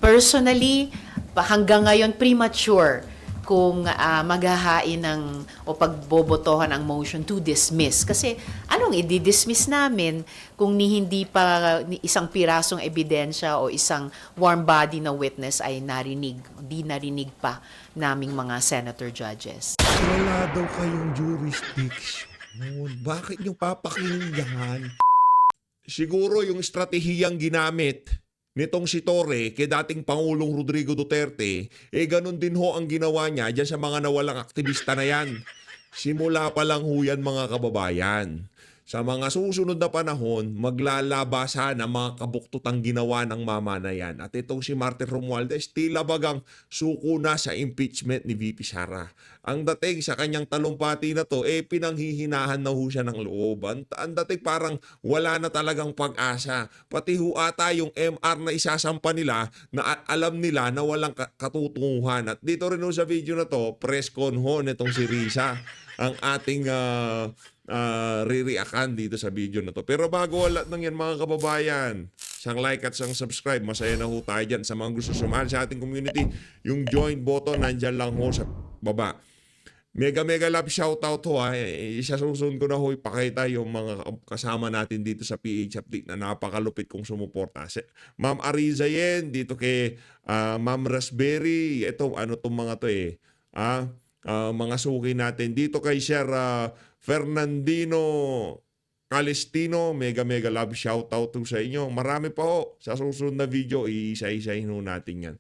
Personally, hanggang ngayon premature kung maghahain ng o pagbobotohan ang motion to dismiss. Kasi anong i-dismiss namin kung hindi pa isang pirasong ebidensya o isang warm body na witness ay di narinig pa naming mga senator judges. Wala daw kayong jurisdiction. Bakit nyo papakinggan? Siguro yung estratehiyang ginamit nitong si Torre kay dating Pangulong Rodrigo Duterte, ganun din ho ang ginawa niya dyan sa mga nawalang aktivista na yan. Simula pa lang ho yan mga kababayan. Sa mga susunod na panahon, maglalabasan ang mga kabuktutang ginawa ng mama na yan. At itong si Martin Romualdez, tila bagang suko na sa impeachment ni VP Sara. Ang dating sa kanyang talumpati na to, pinanghihinahan na ho siya ng loob. Ang dating parang wala na talagang pag-asa. Pati ho ata yung MR na isasampa nila na alam nila na walang katutunguhan. At dito rin ho sa video na to, press con ho nitong si Risa, ang ating re-reactan dito sa video na to. Pero bago wala nang yan mga kababayan, isang like at isang subscribe, masaya na ho tayo dyan. Sa mga gusto sumali sa ating community, yung join button nandyan lang ho sa baba. Mega love shoutout ho ha. Isa susunod ko na ho ipakita yung mga kasama natin dito sa PH Update na napakalupit kong sumuporta. Ma'am Ariza yan, dito kay Ma'am Raspberry, ito ano tong mga to mga suki natin dito kay Sir Fernandino Calestino, mega love shoutout to sa inyo. Marami pa ho. Sa susunod na video, isa-isahin ho natin yan.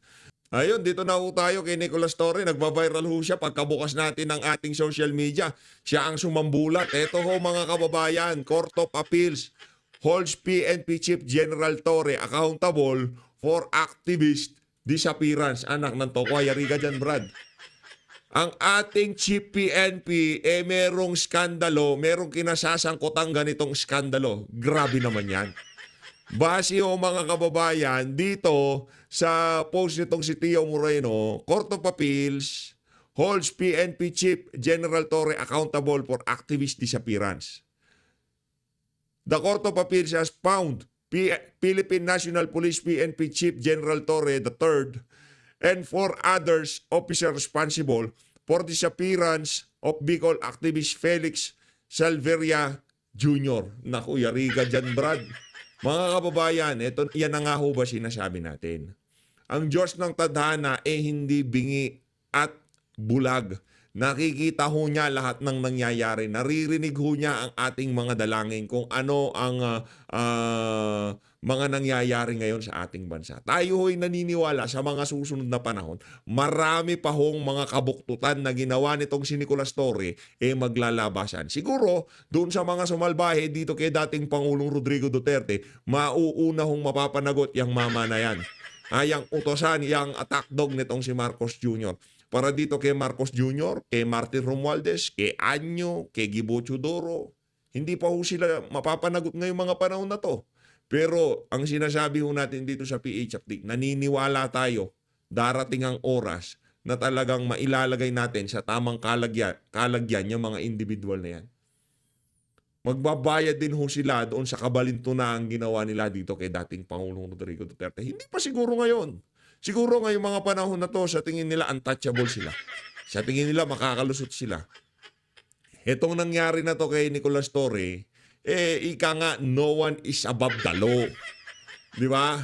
Ayun, dito na ho tayo kay Nicolas Torre. Nagba-viral ho siya pagkabukas natin ng ating social media. Siya ang sumambulat. Ito ho mga kababayan, Court of Appeals holds PNP Chief General Torre accountable for activist disappearance. Anak ng toko, yari ka dyan, Brad. Ang ating Chief PNP, merong skandalo, merong kinasasangkotang ganitong skandalo. Grabe naman yan. Base o mga kababayan, dito sa post nitong si Tio Moreno, Court of Appeals holds PNP Chief General Torre accountable for activist disappearance. The Court of Appeals has found Philippine National Police PNP Chief General Torre III and 4 others officers responsible for disappearance of Bicol activist Felix Salveria Jr. Naku, yari ka dyan, Brad. Mga kababayan, yan na nga ho ba sinasabi natin? Ang Diyos ng tadhana hindi bingi at bulag. Nakikita ho niya lahat ng nangyayari. Naririnig ho niya ang ating mga dalangin kung ano ang mga nangyayari ngayon sa ating bansa. Tayo ho'y naniniwala sa mga susunod na panahon, marami pa hong mga kabuktutan na ginawa nitong si Nicolas Torre maglalabasan. Siguro, doon sa mga sumalbahe dito kay dating Pangulong Rodrigo Duterte, mauuna hong mapapanagot yung mama na yan. Yang utosan, yung attack dog nitong si Marcos Jr. Para dito kay Marcos Jr., kay Martin Romualdez, kay Anyo, kay Gibo Chodoro, hindi pa ho sila mapapanagot ngayong mga panahon na to. Pero ang sinasabi ho natin dito sa PH Update, naniniwala tayo darating ang oras na talagang mailalagay natin sa tamang kalagyan yung mga individual na yan. Magbabayad din ho sila doon sa kabalintunang ginawa nila dito kay dating Pangulong Rodrigo Duterte. Hindi pa siguro ngayon. Siguro ngayong mga panahon na to, sa tingin nila untouchable sila. Sa tingin nila makakalusot sila. Itong nangyari na to kay Nicolas Torre, ika nga, no one is above the law. Di ba?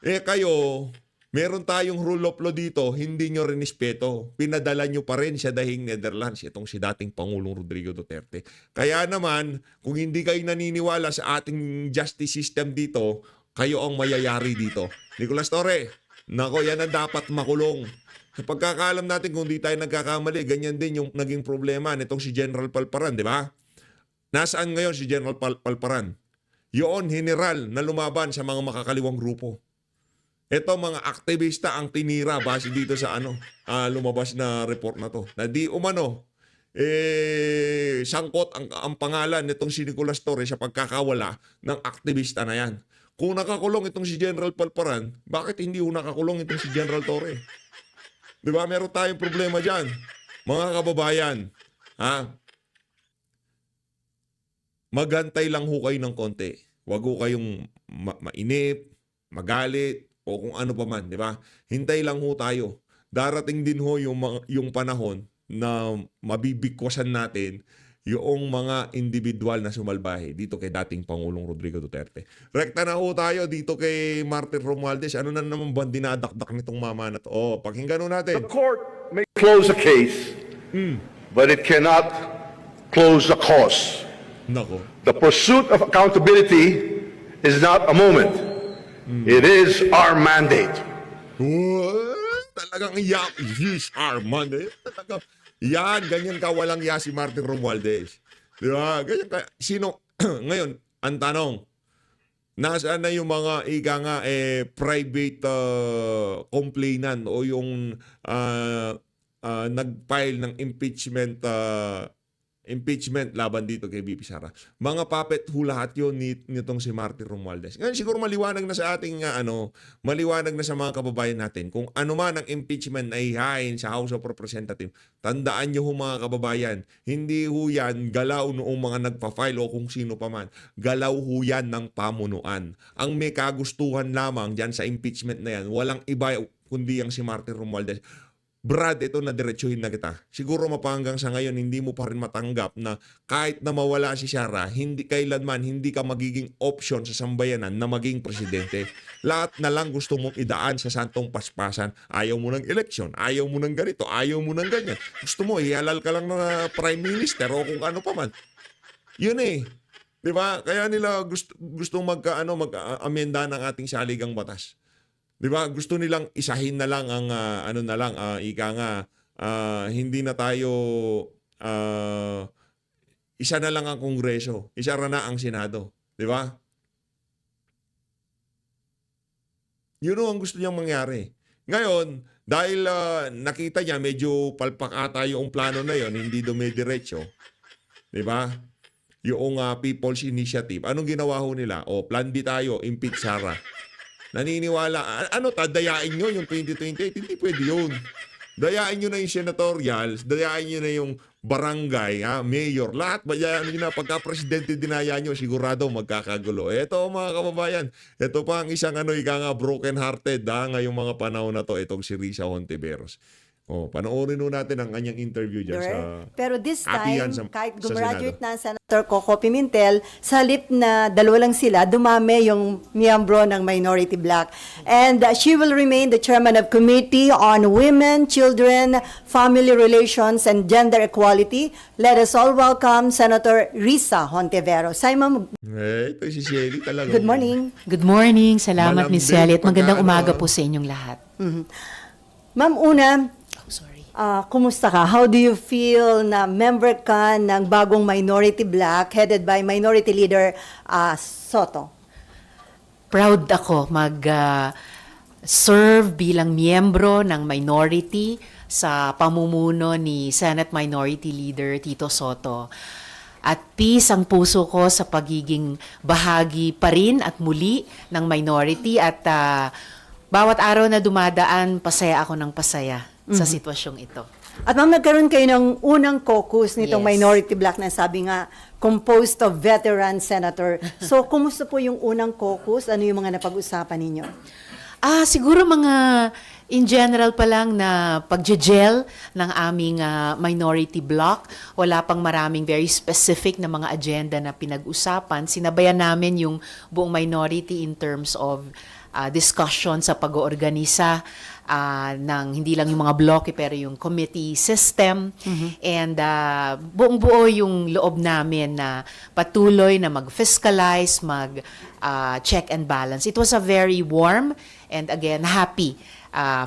Kayo, meron tayong rule of law dito, hindi nyo rinespeto. Pinadala nyo pa rin sa dahing Netherlands, itong si dating Pangulong Rodrigo Duterte. Kaya naman, kung hindi kayo naniniwala sa ating justice system dito, kayo ang mayayari dito. Nicolas Torre, nako, yan ang dapat makulong. Sa pagkakaalam natin, kung di tayo nagkakamali, ganyan din yung naging problema nitong si General Palparan, di ba? Nasaan ngayon si General Palparan? Yun, general na lumaban sa mga makakaliwang grupo. Ito mga aktivista ang tinira base dito sa lumabas na report na to. Na di umano, sangkot ang pangalan nitong si Nicolas Torre sa pagkakawala ng aktivista na yan. Kung nakakulong itong si General Palparan, bakit hindi nakakulong itong si General Torre? Di ba? Meron tayong problema dyan. Mga kababayan, magantay lang ho kayo ng konti. Huwag ho kayong mainip, magalit, o kung ano pa man, di ba? Hintay lang ho tayo. Darating din ho yung panahon na mabibigwasan natin yung mga individual na sumalbahe dito kay dating Pangulong Rodrigo Duterte. Rekta na ho tayo dito kay Martin Romualdez. Ano na naman ba dinadakdak nitong mama na to? Oh, pakinggan ho natin. The court may close a case, but it cannot close the cause. Nako. The pursuit of accountability is not a moment. It is our mandate. Talagang yes, Armand. Talagang, yan, ganyan ka walang ya si Martin Romualdez. Di ba? Ganyan ka. Sino? Ngayon, ang tanong, nasaan na yung mga private complainant o yung nag-file ng impeachment laban dito kay VP Sara. Mga puppet ho lahat yun nitong si Martin Romualdez. Ngayon siguro maliwanag na sa ating maliwanag na sa mga kababayan natin kung ano man ang impeachment na ihain sa House of Representatives. Tandaan niyo ho mga kababayan, hindi ho yan galaw noong mga nagpa-file o kung sino pa man. Galaw ho yan ng pamunuan. Ang may kagustuhan lamang dyan sa impeachment na yan, walang iba kundi ang si Martin Romualdez. Brad, ito na diretsuhin na kita. Siguro mapanggang sa ngayon, hindi mo pa rin matanggap na kahit na mawala si Sara, hindi kailanman hindi ka magiging option sa sambayanan na maging presidente. Lahat na lang gusto mong idaan sa santong paspasan. Ayaw mo ng eleksyon, ayaw mo ng ganito, ayaw mo ng ganyan. Gusto mo, ihalal ka lang na prime minister o kung ano pa man. Yun eh. Di ba? Kaya nila gustong mag-amenda ng ating saligang batas. Di ba? Gusto nilang isahin na lang ang hindi na tayo isa na lang ang Kongreso, isa na ang Senado, di ba? Yun ang gusto niyang mangyari. Ngayon, dahil nakita niya medyo palpak ata yung plano na yon, hindi dumidiretso, di ba? Yung People's Initiative. Anong ginawa ho nila? O, plan B tayo, impeach Sara. Naniniwala, dayain nyo yung 2028? Hindi pwede yun. Dayain nyo na yung senatorials, dayain nyo na yung barangay, mayor, lahat, dayain nyo na. Pagka-presidente dinaya nyo, sigurado magkakagulo. Ito mga kababayan, ito pa ang isang broken-hearted ngayong mga panahon na to, itong si Risa Hontiveros. Panoorin nun natin ang kanyang interview dyan sa... Pero this Atiyan time, kahit sa gumraduate Senado. na Senator Coco Pimentel, sa halip na dalawa lang sila, dumami yung miyembro ng minority black. And she will remain the chairman of Committee on Women, Children, Family Relations, and Gender Equality. Let us all welcome Senator Risa Hontiveros. Hi, ma'am. Ito si Shelly talaga. Good morning. Good morning. Salamat, Malambing Miss Sally. At magandang pagka, umaga po sa inyong lahat. Ma'am, una, Oh, sorry. kumusta ka? How do you feel na member ka ng bagong minority black headed by Minority Leader Soto? Proud ako mag-serve bilang miyembro ng minority sa pamumuno ni Senate Minority Leader Tito Soto. At peace ang puso ko sa pagiging bahagi pa rin at muli ng minority at bawat araw na dumadaan, pasaya ako ng pasaya sa sitwasyong ito. At ma'am, nagkaroon kayo ng unang caucus nitong Yes. minority black na sabi nga, composed of veteran senator. So, kumusta po yung unang caucus? Ano yung mga napag-usapan ninyo? Siguro mga in general pa lang na pagje-gel ng aming minority block. Wala pang maraming very specific na mga agenda na pinag-usapan. Sinabayan namin yung buong minority in terms of discussion sa pag-oorganisa ng hindi lang yung mga bloke pero yung committee system. And buong-buo yung loob namin na patuloy na mag-fiscalize, mag-check and balance. It was a very warm and again happy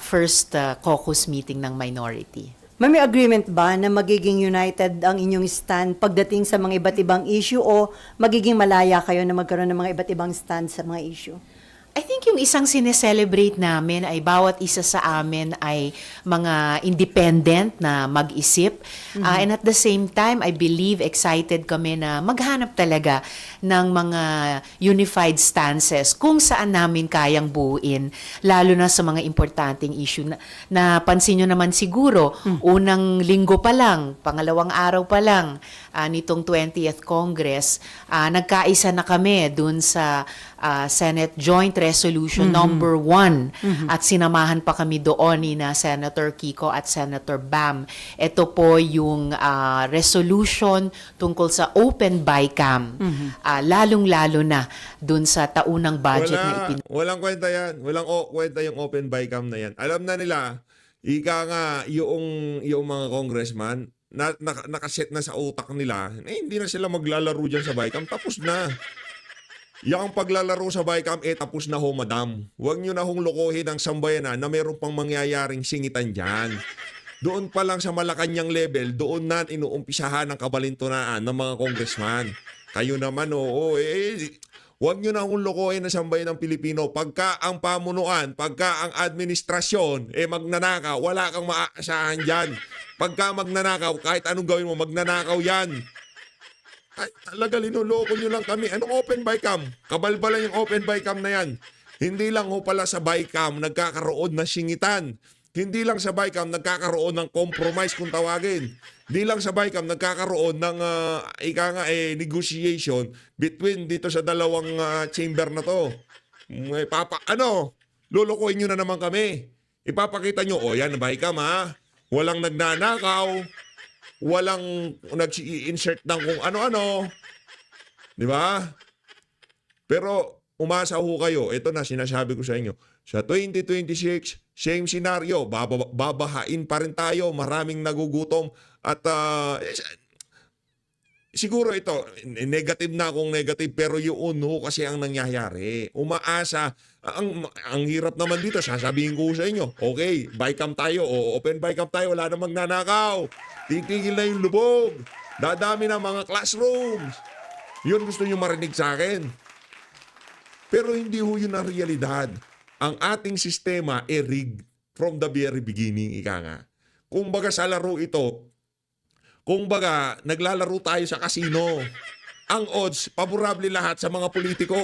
first caucus meeting ng minority. May agreement ba na magiging united ang inyong stand pagdating sa mga iba't ibang issue o magiging malaya kayo na magkaroon ng mga iba't ibang stand sa mga issue? I think yung isang sineselebrate namin ay bawat isa sa amin ay mga independent na mag-isip. And at the same time, I believe excited kami na maghanap talaga ng mga unified stances kung saan namin kayang buuin, lalo na sa mga importanteng issue. Napansin nyo naman siguro, unang linggo pa lang, pangalawang araw pa lang, nitong 20th Congress, nagkaisa na kami dun sa Senate Joint Resolution number 1 at sinamahan pa kami doon ni na Senator Kiko at Senator Bam. Ito po yung resolution tungkol sa open BICAM, lalong-lalo na dun sa taunang budget na Walang kwenta yan. Kwenta yung open BICAM na yan. Alam na nila, ika nga, yung mga congressman, nakaset na sa utak nila, hindi na sila maglalaro dyan sa BICAM. Tapos na. Yung paglalaro sa BICAM, tapos na ho, madam. Huwag nyo na hong lokohin ang sambayanan na meron pang mangyayaring singitan dyan. Doon pa lang sa Malacanang level, doon na inuumpisahan ang kabalintunaan ng mga congressman. Kayo naman, huwag nyo na hong lokohin ang sambayan ng Pilipino. Pagka ang pamunuan, pagka ang administrasyon, magnanakaw, wala kang maaasahan dyan. Pagka magnanakaw, kahit anong gawin mo, magnanakaw yan. Ay, talaga, linuloko nyo lang kami. Anong open BICAM? Kabalbalan yung open BICAM na yan. Hindi lang ho pala sa BICAM nagkakaroon ng singitan. Hindi lang sa BICAM nagkakaroon ng compromise kung tawagin. Hindi lang sa BICAM nagkakaroon ng negotiation between dito sa dalawang chamber na to. Lulukuhin nyo na naman kami. Ipapakita nyo, yan, BICAM ha. Walang nagnanakaw. Walang nag-insert ng kung ano-ano. Di ba? Pero umasa ho kayo. Ito na, sinasabi ko sa inyo. Sa 2026, same scenario. Babahain pa rin tayo. Maraming nagugutom. At siguro ito, negative na akong negative. Pero yun ho kasi ang nangyayari. Umaasa. Ang hirap naman dito. Sasabihin ko sa inyo. Okay, BICAM tayo. Open BICAM tayo. Wala na magnanakaw. Titigil na yung lubog. Dadami na mga classrooms. Yun gusto nyo marinig sa akin. Pero hindi ho yun ang realidad. Ang ating sistema rigged from the very beginning, ika nga. Kung baga sa laro ito, kung baga naglalaro tayo sa casino, ang odds, paborable lahat sa mga politiko.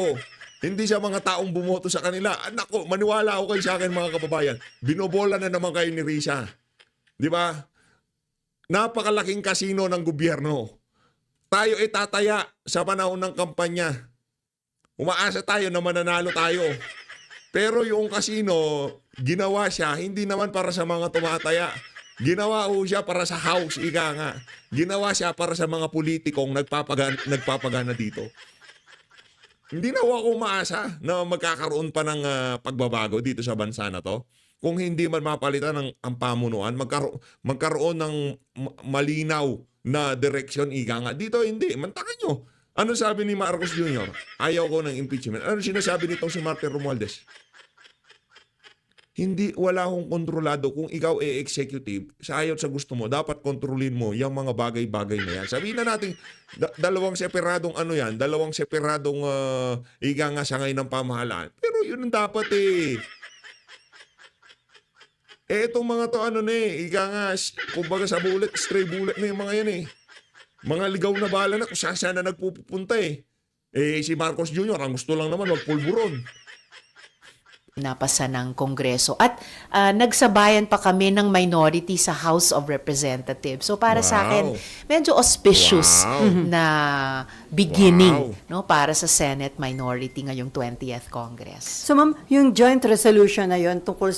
Hindi sa mga taong bumoto sa kanila. Nako, maniwala ako kayo sa akin mga kababayan. Binobola na naman kayo ni Risa. Di ba? Napakalaking kasino ng gobyerno. Tayo tataya sa panahon ng kampanya. Umaasa tayo na mananalo tayo. Pero yung kasino, ginawa siya hindi naman para sa mga tumataya. Ginawa ho siya para sa house, ika nga. Ginawa siya para sa mga politikong nagpapagana dito. Hindi na ako umaasa na magkakaroon pa ng pagbabago dito sa bansa na to. Kung hindi man mapalitan ang pamunuan, magkaroon ng malinaw na direksyon, ika nga. Dito hindi. Mantakan nyo. Ano sabi ni Marcos Jr.? Ayaw ko ng impeachment. Ano sinasabi nitong si Martin Romualdez? Hindi, wala akong kontrolado. Kung ikaw executive, sa ayaw sa gusto mo, dapat kontrolin mo yung mga bagay-bagay na yan. Sabihin na natin, dalawang separadong dalawang separadong ika nga sangay ng pamahalaan. Pero yun ang dapat itong mga to ika nga, kumbaga sa bullet, stray bullet na yung mga yan Mga ligaw na bala na kung saan na nagpupunta si Marcos Jr. ang gusto lang naman magpulburon. napasa ng Kongreso. At nagsabayan pa kami ng minority sa House of Representatives. So para sa akin, medyo auspicious na beginning no para sa Senate minority ngayong 20th Congress. So ma'am, yung joint resolution na yon tungkol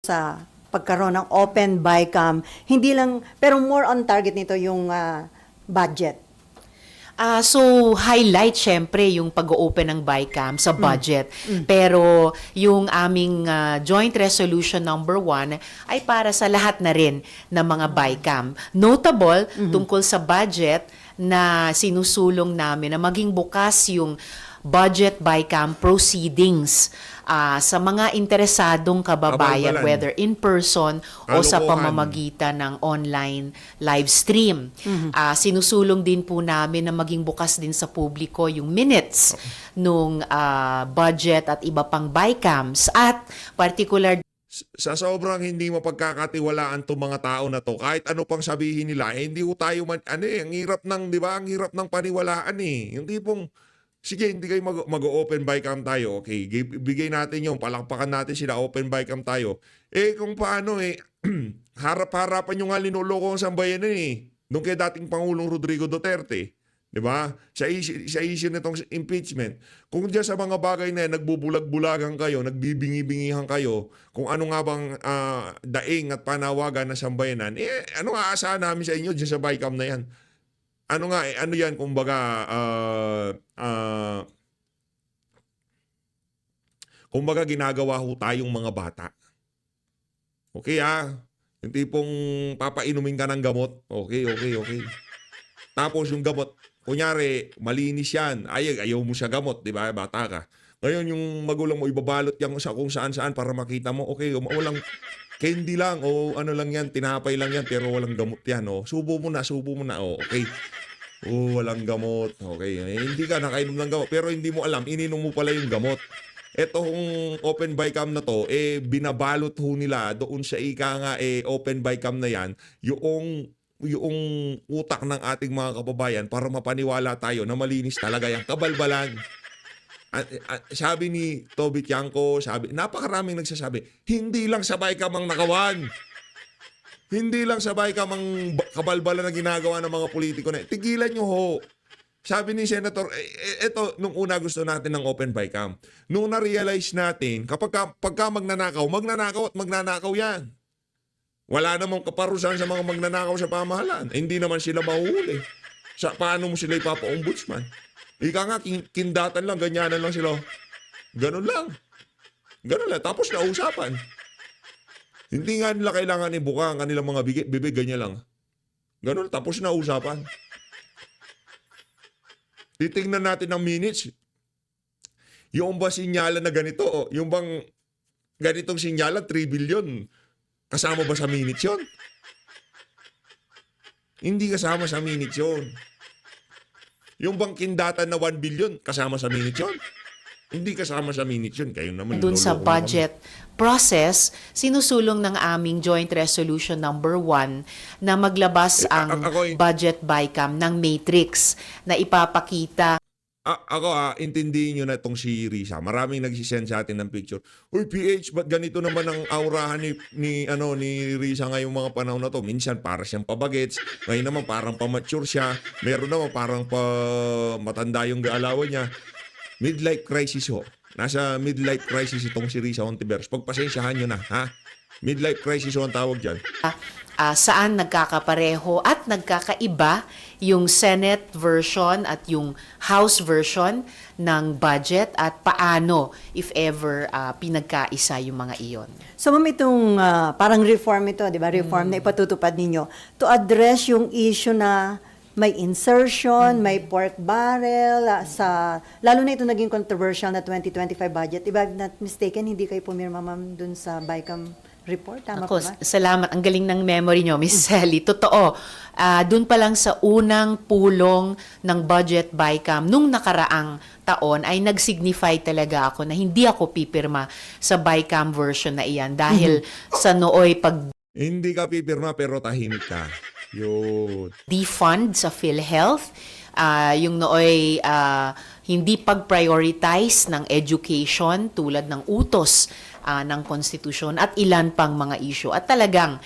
sa pagkaroon ng open BICAM, hindi lang, pero more on target nito yung budget. So, highlight syempre yung pag-open ng BICAM sa budget. Pero yung aming joint resolution number 1 ay para sa lahat na rin ng mga BICAM. Notable tungkol sa budget na sinusulong namin na maging bukas yung budget BICAM proceedings sa mga interesadong kababayan, whether in person o sa pamamagitan ng online live stream. Sinusulong din po namin na maging bukas din sa publiko yung minutes nung budget at iba pang BICAMs at particular sa sobrang hindi mapagkakatiwalaan itong mga tao na to, kahit ano pang sabihin nila, hindi ko tayo ang hirap ng, di ba, ang hirap ng paniwalaan Yung tipong, sige, hindi kayo mag-open BICAM tayo. Okay, bigay natin yung palakpakan natin sila, open BICAM tayo. Kung paano harap-harapan yung nga linuloko ang sambayanan Nung kay dating Pangulong Rodrigo Duterte. 'Di ba? Sa issue nitong impeachment, kung diyan sa mga bagay na yan, nagbubulag-bulagan kayo, nagbibingi-bingihan kayo, kung ano nga bang daing at panawagan ng sambayanan, ano nga aasahan namin sa inyo diyan sa BICAM na yan? Ano nga, ano yan, kumbaga ginagawa ho tayong mga bata. Okay yung tipong papainumin ka ng gamot. Okay. Tapos yung gamot, kunyari, malinis yan. Ayaw mo siya gamot, di ba? Bata ka. Ngayon, yung magulang mo, ibabalot yan sa kung saan-saan para makita mo, okay, walang candy lang, o ano lang yan, tinapay lang yan, pero walang gamot yan. Subo mo na, okay. Walang gamot. Okay, hindi ka nakainom ng gamot, pero hindi mo alam, ininom mo pala yung gamot. Etong open BICAM na to, binabalot ho nila doon sa open BICAM na yan, yung utak ng ating mga kababayan para mapaniwala tayo na malinis talaga yung kabalbalan. Sabi ni Toby Tiangco, napakaraming nagsasabi, hindi lang sa BICAM ang nakawan. Hindi lang sa BICAM ang kabalbalan na ginagawa ng mga politiko na. Tigilan nyo ho. Sabi ni Senator, ito, nung una gusto natin ng open BICAM. Nung na-realize natin, pagka magnanakaw at magnanakaw yan. Wala namang kaparusahan sa mga magnanakaw sa pamahalaan. Hindi naman sila mahuhuli. Paano mo sila ipapa-ombudsman? Ika nga, kindatan lang, ganyanan lang sila. Ganun lang. Tapos na usapan. Hindi nga nila kailangan ibuka ang kanilang mga bibig, ganyan lang. Ganun, tapos na usapan. Titingnan natin ng minutes. Yung ba sinyalan na ganito, yung bang ganitong sinyalan, 3 billion, kasama ba sa minutes yun? Hindi kasama sa minutes yun. Yung bang kindatan na 1 billion, kasama sa minutes yun? Hindi kasama sa minutes yun. Kayo naman. Doon sa niloloko budget process, sinusulong ng aming Joint Resolution number 1 na maglabas ang budget BICAM ng matrix na ipapakita. Intindihin nyo na itong si Risa. Maraming nagsisend sa atin ng picture. Uy, PH, ba't ganito naman ang aurahan ni Risa ngayong mga panahon na to? Minsan para siyang pabagets. Ngayon naman parang pamature siya. Meron naman parang matanda yung gaalawan niya. Midlife crisis ho. Nasa midlife crisis itong si Risa Hontiveros. Pagpasensyahan nyo na, ha? Midlife crisis ho ang tawag dyan. Saan nagkakapareho at nagkakaiba yung Senate version at yung House version ng budget at paano, if ever, pinagkaisa yung mga iyon. So ma'am, itong parang reform ito, di ba? Reform na ipatutupad ninyo to address yung issue na may insertion, may pork barrel, lalo na ito naging controversial na 2025 budget. If I'm not mistaken, hindi kayo pumirma ma'am dun sa BICAM report, tama Ako, ba? salamat. Ang galing ng memory nyo, Miss Sally. Totoo. Doon pa lang sa unang pulong ng budget BICAM nung nakaraang taon ay nag-signify talaga ako na hindi ako pipirma sa BICAM version na iyan dahil sa nooy Hindi ka pipirma pero tahimik ka. Yun. defund sa PhilHealth, yung nooy hindi pag-prioritize ng education tulad ng utos ng konstitusyon at ilan pang mga issue. At talagang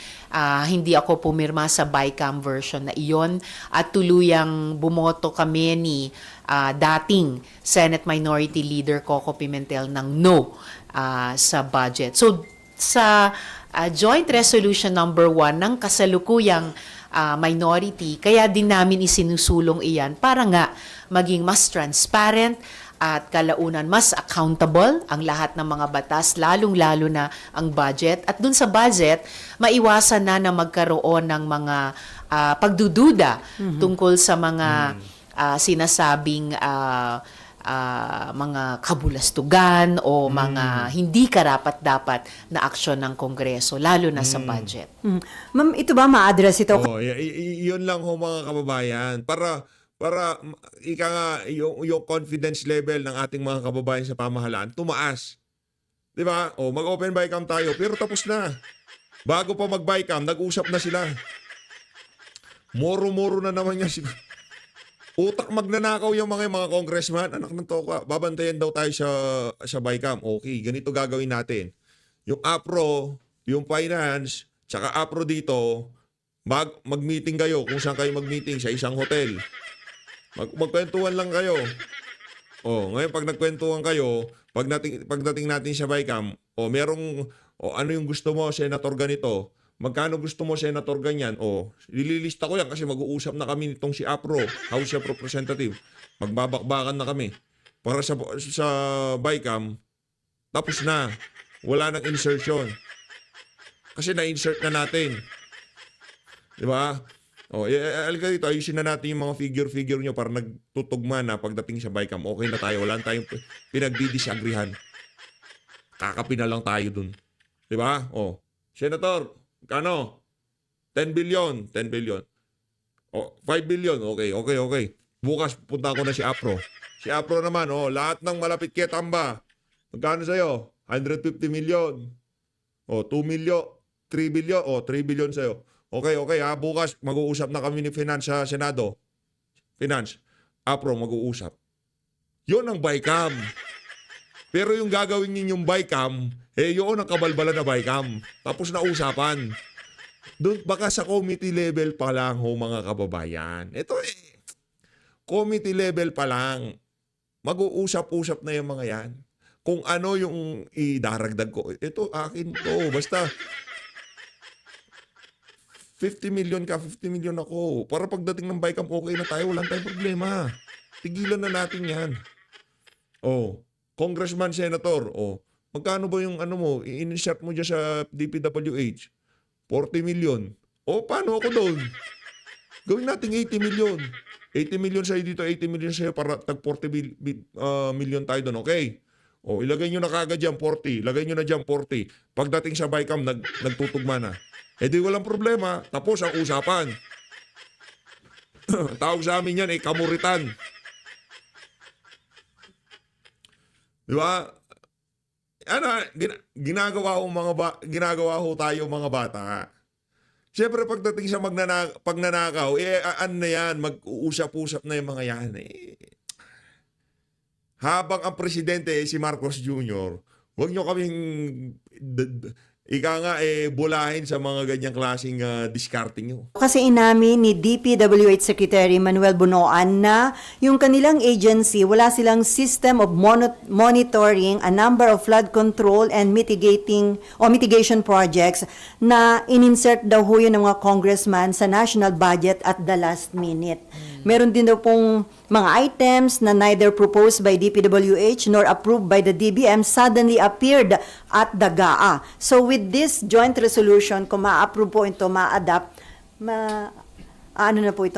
hindi ako pumirma sa BICAM version na iyon at tuluyang bumoto kami ni dating Senate Minority Leader Coco Pimentel ng no sa budget. So sa Joint Resolution number 1 ng kasalukuyang minority, kaya din namin isinusulong iyan para nga maging mas transparent at kalaunan mas accountable ang lahat ng mga batas, lalong-lalo na ang budget. At dun sa budget, maiwasan na magkaroon ng mga pagdududa tungkol sa mga sinasabing mga kabulastugan o mga hindi karapat-dapat na aksyon ng Kongreso, lalo na sa budget. Ma'am, ito ba ma-address ito? Yun lang ho mga kababayan. Para ika nga yung confidence level ng ating mga kababayan sa pamahalaan tumaas. 'Di ba? Mag-open BICAM tayo pero tapos na. Bago pa mag-BICAM, nag-usap na sila. Moro-moro na naman niya sila. Utak magnanakaw yung mga congressman. Anak ng toka, babantayan daw tayo sa BICAM. Okay, ganito gagawin natin. Yung APRO, yung finance, tsaka APRO dito, mag-meeting kayo kung saan kayo mag-meeting sa isang hotel. Magkwentuhan lang kayo. Ngayon pag nagkwentuhan kayo, pagdating natin sa BICAM, ano yung gusto mo, Senator ganito? Magkano gusto mo, Senator ganyan? Ililista ko yan kasi mag-uusap na kami nitong si APRO, House of Representative. Magbabakbakan na kami. Para sa BICAM, tapos na. Wala nang insertion. Kasi na-insert na natin. Di ba? Alika dito, ayusin na natin yung mga figure nyo para nagtutugma na pagdating sa BICAM. Okay na tayo. Wala na tayong pinagdidisagrihan. Kakapi na lang tayo dun. Di ba? Senator, kano? 10 billion. 10 billion. 5 billion. Okay. Bukas, punta ko na si APRO. Si APRO naman, lahat ng malapit kay Tamba. Magkano sa'yo? 150 million. 2 million. 3 billion. 3 billion sa'yo. Okay, bukas mag-uusap na kami ni Finance sa Senado. Finance, APRO mag-uusap. Yun ang BICAM. Pero yung gagawin ninyong BICAM, yun ang kabalbalan na BICAM. Tapos na usapan. Doon baka sa committee level pa lang mga kababayan. Ito committee level pa lang. Mag-uusap-usap na yung mga yan. Kung ano yung idaragdag ko. Ito akin to. Basta 50 million ka, 50 million ako. Para pagdating ng BICAM, okay na tayo. Walang tayong problema. Tigilan na natin yan. Congressman, Senator, magkano ba yung i-insert mo dyan sa DPWH? 40 million. Paano ako doon? Gawin natin 80 million. 80 million sa'yo dito, 80 million sa'yo para tag 40 million tayo doon. Okay? Ilagay nyo na kagad dyan, 40. Ilagay nyo na dyan, 40. Pagdating sa BICAM, nagtutugma na. Di walang problema. Tapos ang usapan. Tawag sa amin yan, kamuritan. Di ba? Ginagawa ho tayo mga bata. Siyempre pagdating sa pagnanakaw, ano na yan, mag-uusap-usap na yung mga yan. Habang ang presidente si Marcos Jr., huwag nyo kaming bulahin sa mga ganyang klaseng discarding nyo. Kasi inamin ni DPWH Secretary Manuel Bunoan na yung kanilang agency, wala silang system of monitoring a number of flood control and mitigation projects na in-insert daw ho yun ng mga congressman sa national budget at the last minute. Meron din daw pong mga items na neither proposed by DPWH nor approved by the DBM suddenly appeared at the GAA. So with this joint resolution, kung ma-approve po ito, ma-adapt,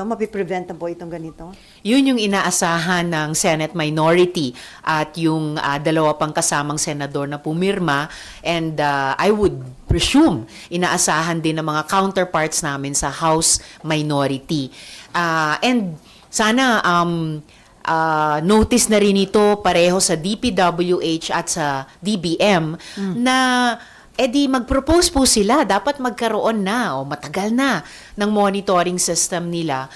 mapiprevent na po itong ganito? Yun yung inaasahan ng Senate minority at yung dalawa pang kasamang senador na pumirma, and I would presume inaasahan din ng mga counterparts namin sa House minority. And sana notice na rin ito pareho sa DPWH at sa DBM na mag-propose po sila. Dapat magkaroon na o matagal na ng monitoring system nila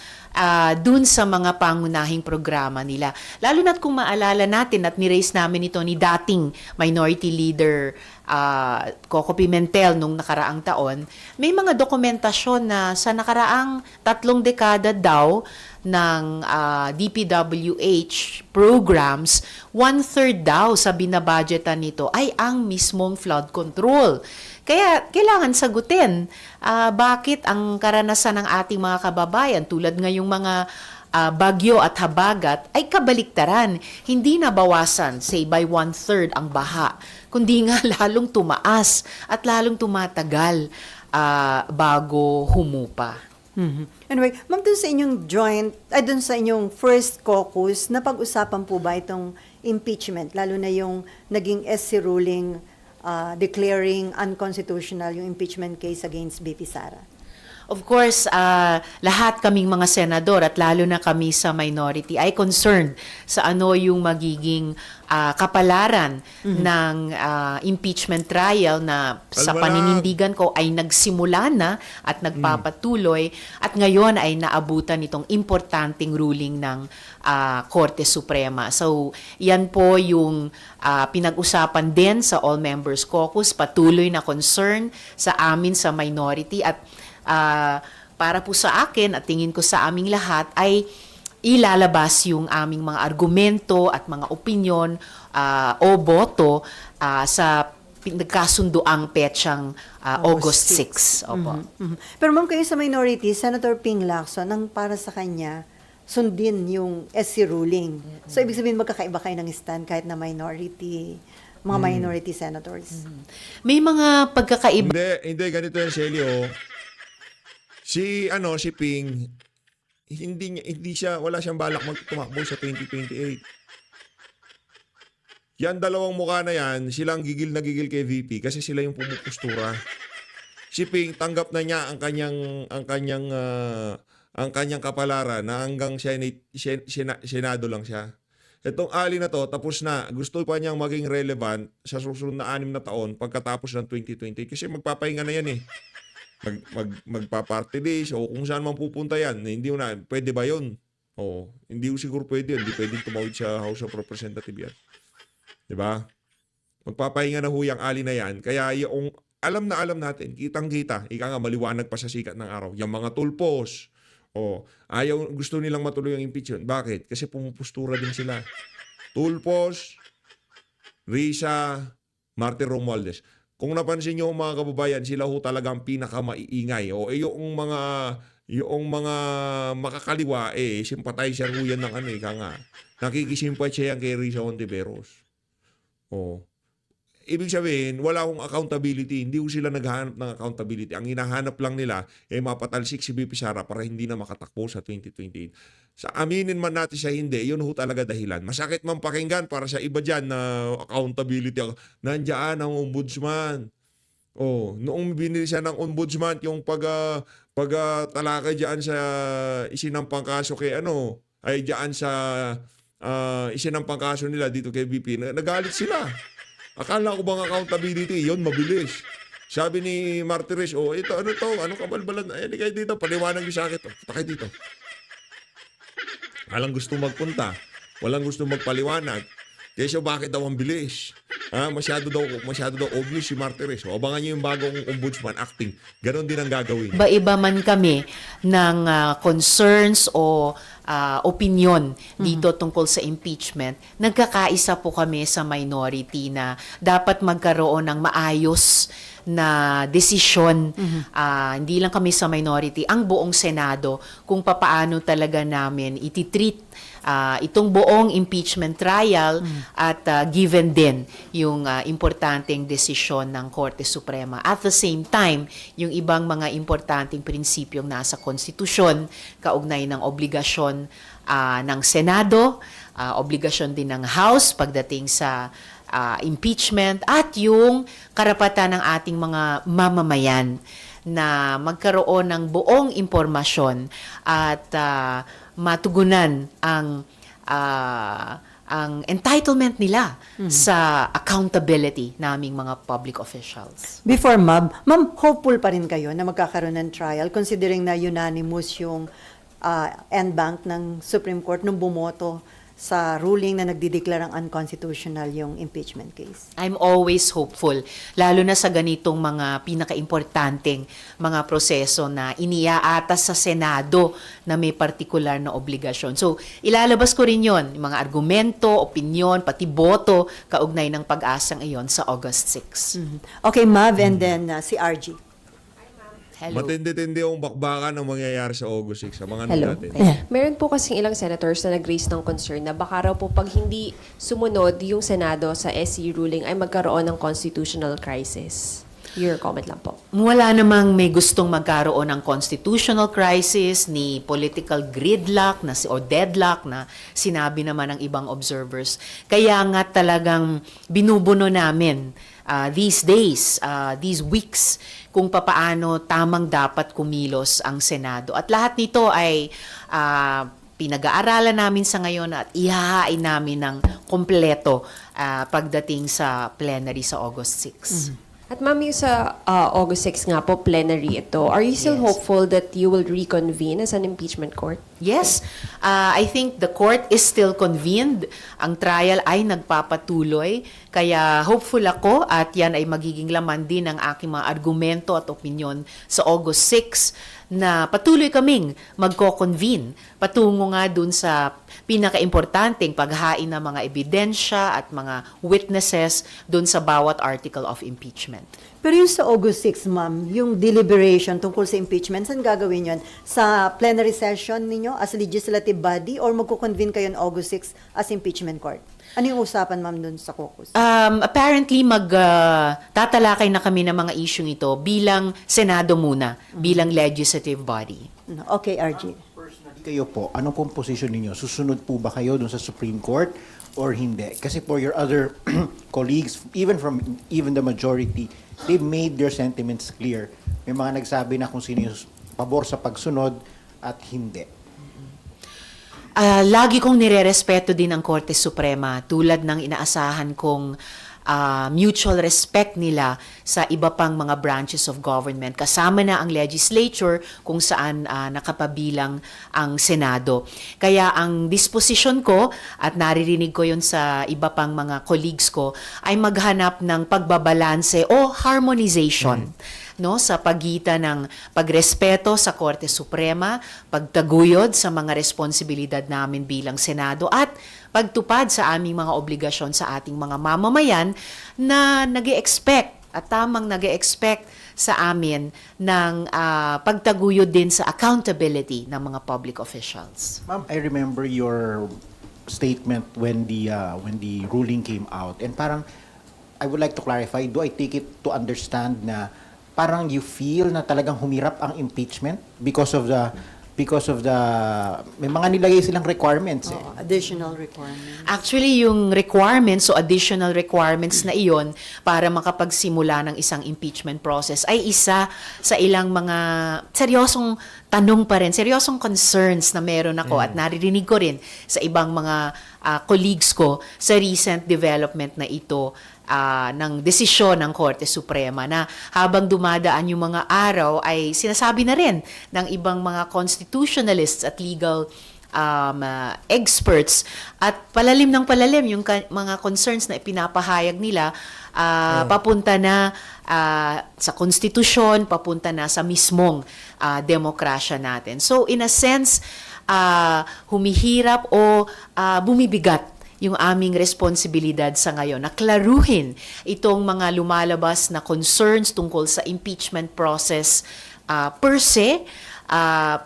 dun sa mga pangunahing programa nila. Lalo na't kung maalala natin at ni-raise namin ito ni dating Minority Leader Coco Pimentel nung nakaraang taon, may mga dokumentasyon na sa nakaraang 3 dekada daw ng DPWH programs, 1/3 daw sa binabudgetan nito ay ang mismong flood control. Kaya kailangan sagutin bakit ang karanasan ng ating mga kababayan tulad ngayong mga bagyo at habagat ay kabaliktaran. Hindi nabawasan, say by 1/3 ang baha, kundi nga lalong tumaas at lalong tumatagal bago humupa. Anyway, ma'am, dun sa inyong dun sa inyong first caucus, napag-usapan po ba itong impeachment, lalo na yung naging SC ruling declaring unconstitutional yung impeachment case against BP Sara? Of course, lahat kaming mga senador at lalo na kami sa minority ay concerned sa ano yung magiging kapalaran ng impeachment trial na sa paninindigan ko ay nagsimula na at nagpapatuloy at ngayon ay naabutan itong importanteng ruling ng Korte Suprema. So, yan po yung pinag-usapan din sa All Members Caucus, patuloy na concern sa amin sa minority at para po sa akin at tingin ko sa aming lahat ay ilalabas yung aming mga argumento at mga opinyon o boto sa nagkasunduang petsang August 6. Opo. Mhm. Pero ma'am, kayo sa minority, Senator Ping Lacson, ang para sa kanya, sundin yung SC ruling. So, ibig sabihin, magkakaiba kayo ng stand kahit na minority, mga minority senators. May mga pagkakaiba. Hindi, ganito yan, Shelly, oh. Si Ping, wala siyang balak magtumakbo sa 2028. Yan dalawang mukha na yan, silang gigil na gigil kay VP kasi sila yung pumupostura. Si Ping tanggap na niya ang kanyang kapalaran na hanggang Senado lang siya. Itong Ali na to, tapos na. Gusto pa niyang maging relevant sa susunod na 6 na taon pagkatapos ng 2028 kasi magpapahinga na yan eh. Magpa-party list o kung saan man pupunta yan. Hindi mo na, pwede ba yun? Oo, hindi ko siguro pwede yun. Hindi pwedeng tumawid sa House of Representatives yan. Diba? Magpapahinga na huyang Ali na yan. Kaya yung alam natin, kitang-kita, ika nga maliwanag pa sa sikat ng araw. Yung mga tulpos, gusto nilang matuloy ang impeachment. Bakit? Kasi pumupustura din sila. Tulpos, Risa, Martin Romualdez. Kung napansin niyo mga kababayan, sila ho talaga ang pinakamaiingay. Yung mga makakaliwa, sympathizer ho yan ng nakikisimpatya yan kay Risa Hontiveros. Ibig sabihin, wala akong accountability. Hindi ko sila naghahanap ng accountability. Ang hinahanap lang nila ay mapatalsik si BP Sara para hindi na makatakbo sa 2028. Sa aminin man natin siya hindi, yun ho talaga dahilan. Masakit man pakinggan para sa iba dyan na accountability. Nandiyan ang ombudsman. Noong binili siya ng ombudsman, yung pagtalakay dyan sa isinampang kaso kay dyan sa isinampang kaso nila dito kay BP, nagalit sila. Akala ko bang accountability, yun mabilis. Sabi ni Martires, ito, anong kabalbalan? Ayan, kayo dito, paliwanag niyo sa akin to. Punta kayo dito. Walang gusto magpunta. Walang gusto magpaliwanag. Kaya bakit daw ang bilis? Masyado daw obvious si Martires. Abangan niyo yung bagong ombudsman acting. Ganon din ang gagawin. Iba man kami ng concerns o opinion dito tungkol sa impeachment, nagkakaisa po kami sa minority na dapat magkaroon ng maayos na desisyon. Hindi lang kami sa minority, ang buong Senado kung papaano talaga namin ititreat itong buong impeachment trial at given din yung importanteng desisyon ng Korte Suprema. At the same time, yung ibang mga importanteng prinsipyong nasa konstitusyon, kaugnay ng obligasyon ng Senado, obligasyon din ng House pagdating sa impeachment at yung karapatan ng ating mga mamamayan na magkaroon ng buong impormasyon at matugunan ang entitlement nila sa accountability naming mga public officials. Before ma'am, hopeful pa rin kayo na magkakaroon ng trial considering na unanimous yung en banc ng Supreme Court nung bumoto sa ruling na nagdideklarang unconstitutional yung impeachment case? I'm always hopeful, lalo na sa ganitong mga pinakaimportanteng mga proseso na iniaatas sa Senado na may partikular na obligasyon. So, ilalabas ko rin yon, yung mga argumento, opinion, pati boto, kaugnay ng pag-asang iyon sa August 6. Okay, Mav, and then si RG. Hello. Matindi-tindi ang bakbakan ang mangyayari sa August 6. Abangan Hello. natin. Meron po kasing ilang senators na nag-raise ng concern na baka raw po pag hindi sumunod yung Senado sa SC ruling ay magkaroon ng constitutional crisis. Your comment lang po. Wala namang may gustong magkaroon ng constitutional crisis ni political gridlock o deadlock na sinabi naman ng ibang observers. Kaya nga talagang binubuno namin these days, these weeks, kung papaano tamang dapat kumilos ang Senado. At lahat nito ay pinag-aaralan namin sa ngayon at ihahain namin ng kompleto pagdating sa plenary sa August 6. At ma'am, yung sa August 6 nga po, plenary ito, are you still Yes. hopeful that you will reconvene as an impeachment court? Yes, I think the court is still convened. Ang trial ay nagpapatuloy. Kaya hopeful ako at yan ay magiging laman din ng aking mga argumento at opinyon sa August 6 na patuloy kaming magko-convene patungo nga dun sa pinaka-importanting paghain ng mga ebidensya at mga witnesses dun sa bawat article of impeachment. Pero yung sa August 6, ma'am, yung deliberation tungkol sa impeachment, saan gagawin yun? Sa plenary session ninyo as legislative body or magko-convene kayo on August 6 as impeachment court? Ano yung usapan, ma'am, dun sa caucus? Apparently, tatalakay na kami ng mga isyung ito bilang Senado muna, bilang legislative body. Okay, RG. Personally kayo po, ano pong position ninyo? Susunod po ba kayo dun sa Supreme Court or hindi? Kasi for your other colleagues, even the majority, they've made their sentiments clear. May mga nagsabi na kung sino yung pabor sa pagsunod at hindi. Lagi kong nirerespeto din ang Korte Suprema tulad ng inaasahan kong mutual respect nila sa iba pang mga branches of government. Kasama na ang legislature kung saan nakapabilang ang Senado. Kaya ang disposition ko, at naririnig ko yun sa iba pang mga colleagues ko, ay maghanap ng pagbabalanse o harmonization. No, sa pagitan ng pagrespeto sa Korte Suprema, pagtaguyod sa mga responsibilidad namin bilang Senado at pagtupad sa aming mga obligasyon sa ating mga mamamayan na nag-e-expect at tamang nag-e-expect sa amin ng pagtaguyod din sa accountability ng mga public officials. Ma'am, I remember your statement when the ruling came out. And parang, I would like to clarify, do I take it to understand na parang you feel na talagang humirap ang impeachment because of the may mga nilagay silang requirements eh. Additional requirement. Actually, yung requirements o additional requirements na iyon para makapagsimula ng isang impeachment process ay isa sa ilang mga seryosong tanong pa rin, seryosong concerns na meron ako at naririnig ko rin sa ibang mga colleagues ko sa recent development na ito ng desisyon ng Korte Suprema na habang dumadaan yung mga araw ay sinasabi na rin ng ibang mga constitutionalists at legal experts at palalim ng palalim yung mga concerns na ipinapahayag nila papunta na sa konstitusyon, papunta na sa mismong demokrasya natin. So in a sense, humihirap o bumibigat yung aming responsibilidad sa ngayon na klaruhin itong mga lumalabas na concerns tungkol sa impeachment process per se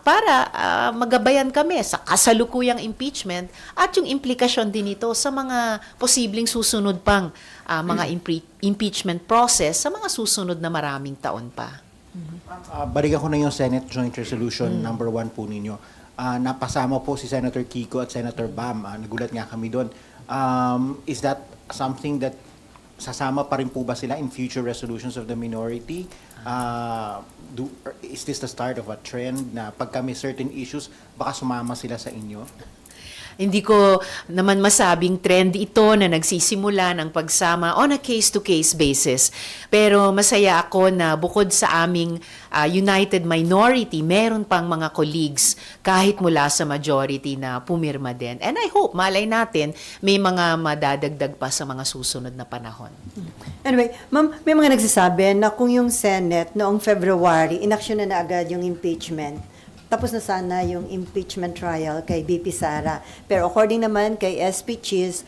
para magabayan kami sa kasalukuyang impeachment at yung implikasyon din ito sa mga posibleng susunod pang mga impeachment process sa mga susunod na maraming taon pa. Balikan ko na yung Senate Joint Resolution number 1 po ninyo. Napasama po si Senator Kiko at Senator Bam. Nagulat nga kami doon. Is that something that sasama pa rin po ba sila in future resolutions of the minority? Is this the start of a trend na pag kami certain issues, baka sumama sila sa inyo? Hindi ko naman masabing trend ito na nagsisimula ng pagsama on a case-to-case basis. Pero masaya ako na bukod sa aming united minority, meron pang mga colleagues kahit mula sa majority na pumirma din. And I hope, malay natin, may mga madadagdag pa sa mga susunod na panahon. Anyway, ma'am, may mga nagsasabi na kung yung Senate noong February, inaksyon na agad yung impeachment. Tapos na sana yung impeachment trial kay BP Sara. Pero according naman kay SP Cheese,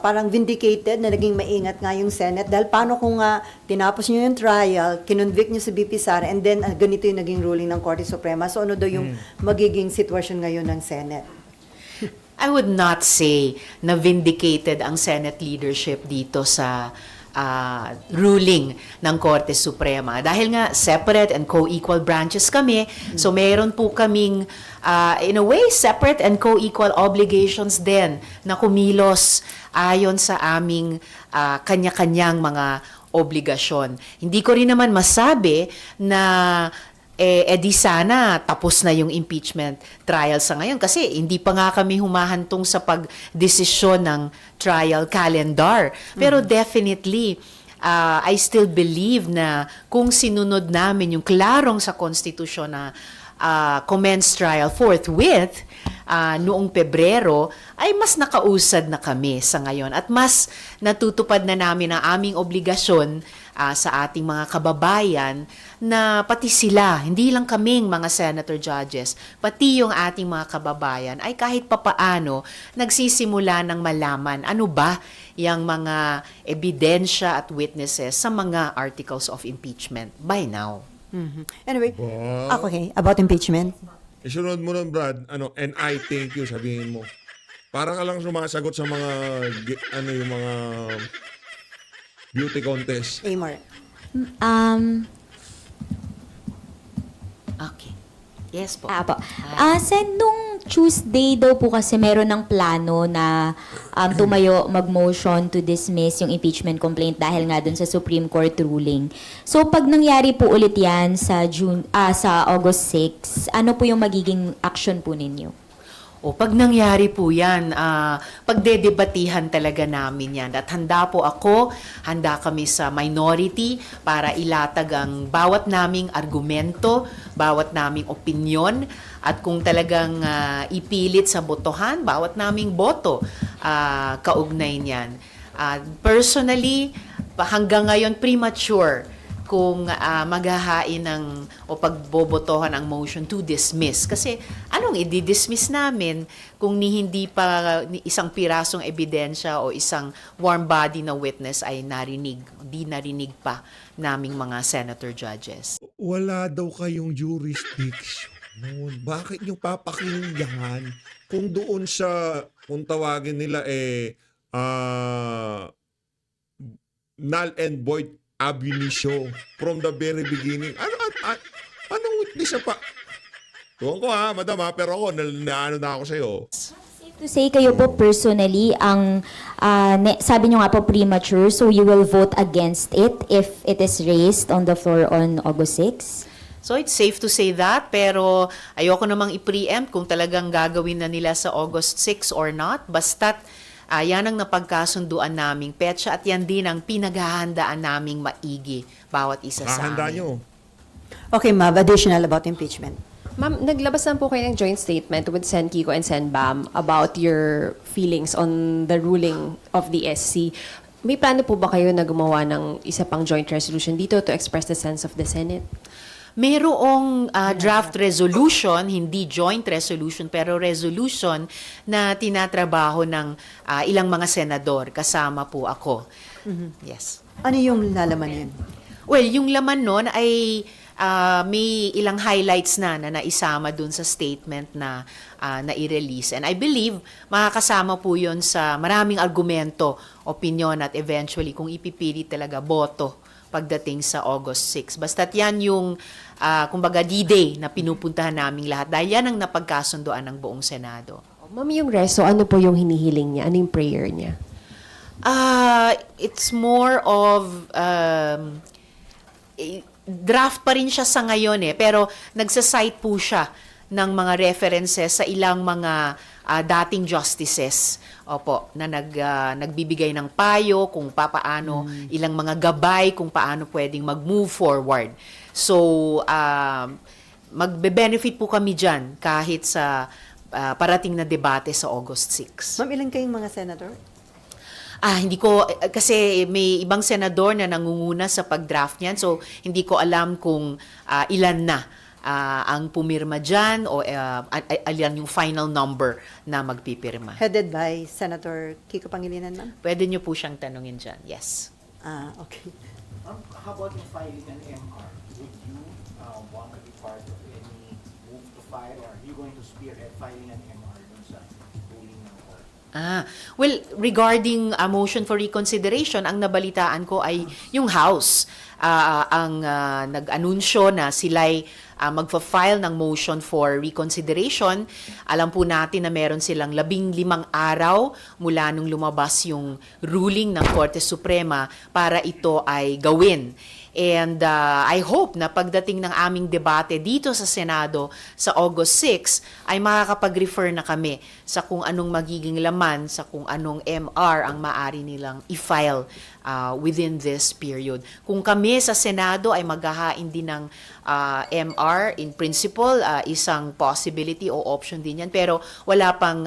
parang vindicated na naging maingat nga yung Senate. Dahil paano kung tinapos nyo yung trial, kinonvict nyo si BP Sara, and then ganito yung naging ruling ng Korte Suprema. So ano daw yung magiging sitwasyon ngayon ng Senate? I would not say na vindicated ang Senate leadership dito sa ruling ng Korte Suprema. Dahil nga separate and co-equal branches kami, so meron po kaming in a way separate and co-equal obligations din na kumilos ayon sa aming kanya-kanyang mga obligasyon. Hindi ko rin naman masabi na di sana tapos na yung impeachment trial sa ngayon kasi hindi pa nga kami humahantong sa pagdesisyon ng trial calendar. Pero definitely, I still believe na kung sinunod namin yung klarong sa konstitusyon na commence trial forthwith noong Pebrero, ay mas nakausad na kami sa ngayon at mas natutupad na namin ang aming obligasyon sa ating mga kababayan na pati sila, hindi lang kaming mga senator judges, pati yung ating mga kababayan ay kahit papaano nagsisimula ng malaman ano ba yung mga ebidensya at witnesses sa mga articles of impeachment by now. Anyway, Wow. okay, about impeachment. Isunod mo nun, Brad, and I thank you, sabihin mo. Para ka lang sumasagot sa mga, yung mga beauty contest. Amor. Okay. Yes po. Apo. Sen, nung Tuesday daw po kasi meron ng plano na tumayo mag-motion to dismiss yung impeachment complaint dahil nga dun sa Supreme Court ruling. So pag nangyari po ulit yan sa sa August 6, ano po yung magiging action po ninyo? O pag nangyari po yan, pagdedebatihan talaga namin yan. At handa po ako, handa kami sa minority para ilatag ang bawat naming argumento, bawat naming opinyon, at kung talagang ipilit sa botohan, bawat naming boto kaugnay niyan. Personally, hanggang ngayon premature kung maghahain ng o pagbobotohan ang motion to dismiss. Kasi anong i-dismiss namin kung hindi pa isang pirasong ebidensya o isang warm body na witness ay di narinig pa naming mga senator judges. Wala daw kayong jurisdiction. Bakit nyo papakinggan kung doon sa, kung tawagin nila null and void ab initio from the very beginning. Anong witness pa? Tuwan ko madam pero ako, naano na ako sa'yo. Safe to say kayo po personally, ang sabi nyo nga po premature, so you will vote against it if it is raised on the floor on August 6? So it's safe to say that, pero ayoko namang i-preempt kung talagang gagawin na nila sa August 6 or not. Basta't yan ang napagkasunduan naming petsa at yan din ang pinaghahandaan naming maigi bawat isa sa Hahanda amin. nyo. Okay, Mav, additional about impeachment. Ma'am, naglabas lang po kayo ng joint statement with Sen Kiko and Sen Bam about your feelings on the ruling of the SC. May plano po ba kayo na gumawa ng isa pang joint resolution dito to express the sense of the Senate? Merong draft resolution, hindi joint resolution, pero resolution na tinatrabaho ng ilang mga senador. Kasama po ako. Yes. Ano yung lalaman yun? Well, yung laman nun ay may ilang highlights na naisama dun sa statement na i-release. And I believe makakasama po yun sa maraming argumento, opinion at eventually kung ipipili talaga boto pagdating sa August 6. Basta't yan yung, kumbaga, D-Day na pinupuntahan naming lahat dahil yan ang napagkasunduan ng buong Senado. Ma'am, yung reso, ano po yung hinihiling niya? Ano yung prayer niya? It's more of draft pa rin siya sa ngayon pero nagsasite po siya ng mga references sa ilang mga dating justices. Opo, na nagbibigay ng payo kung paano ilang mga gabay kung paano pwedeng mag-move forward. So, magbe-benefit po kami diyan kahit sa parating na debate sa August 6. Ma'am, ilan kayong mga senator? Hindi ko, kasi may ibang senador na nangunguna sa pag-draft niyan, so hindi ko alam kung ilan na ang pumirma dyan o ilan yung final number na magpipirma. Headed by Senator Kiko Pangilinan, ma'am? Pwede niyo po siyang tanungin dyan, yes. Okay. How about in filing an MR? Would you want to be part of any move to file, or are you going to spearhead filing an MR dun sa ruling ng court? Well, regarding a motion for reconsideration, ang nabalitaan ko ay yung House ang nag-anunsyo na sila'y magfa-file ng motion for reconsideration. Alam po natin na meron silang 15 araw mula nung lumabas yung ruling ng Korte Suprema para ito ay gawin. And I hope na pagdating ng aming debate dito sa Senado sa August 6 ay makakapag-refer na kami sa kung anong magiging laman, sa kung anong MR ang maaari nilang i-file within this period. Kung kami sa Senado ay maghahain din ng MR, in principle, isang possibility o option din yan. Pero wala pang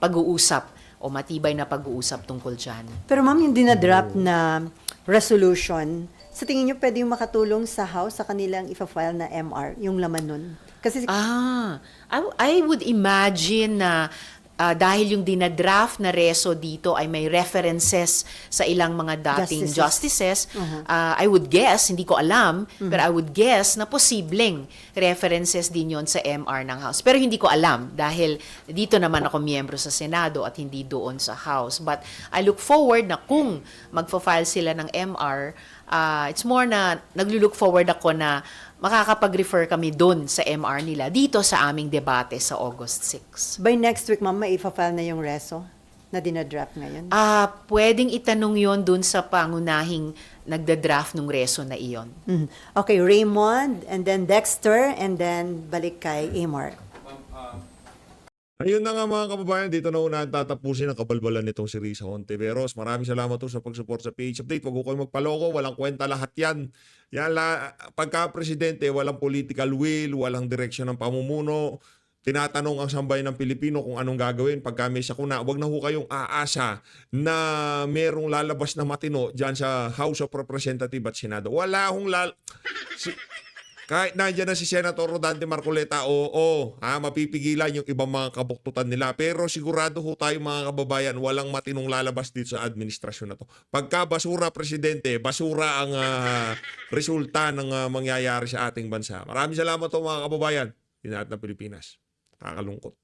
pag-uusap o matibay na pag-uusap tungkol dyan. Pero ma'am, yung dinadraft na resolution, sa tingin niyo pwede yung makatulong sa House sa kanilang ifa-file na MR, yung laman nun? Kasi I would imagine na dahil yung dinadraft na reso dito ay may references sa ilang mga dating justices, I would guess, hindi ko alam, pero I would guess na posibleng references din yon sa MR ng House. Pero hindi ko alam dahil dito naman ako miyembro sa Senado at hindi doon sa House. But I look forward na kung magfa-file sila ng MR, it's more na naglo-look forward ako na makakapag-refer kami doon sa MR nila dito sa aming debate sa August 6. by next week, ma'am, may ifa-file na yung reso na dinadraft ngayon? Pwedeng itanong yon doon sa pangunahing nagda-draft ng reso na iyon. Mhm. Okay, Raymond, and then Dexter, and then balik kay Amor. Ayun na nga mga kababayan, dito na una tatapusin ang kabalbalan nitong si Risa Hontiveros. Maraming salamat po sa pag-support sa PH Update. Huwag ko kayo magpaloko, walang kwenta lahat yan. Pagka-presidente, walang political will, walang direksyon ng pamumuno. Tinatanong ang sambayan ng Pilipino kung anong gagawin. Pagka may sakuna, huwag na ho kayong aasa na merong lalabas na matino dyan sa House of Representatives at Senado. Wala hong kahit nandiyan na si Senator Rodante Marcoleta, mapipigilan yung ibang mga kabuktutan nila. Pero sigurado ho tayo mga kababayan, walang matinong lalabas dito sa administrasyon na to. Pagka basura, Presidente, basura ang resulta ng mangyayari sa ating bansa. Maraming salamat po mga kababayan. Tinaat ng Pilipinas. Nakakalungkot.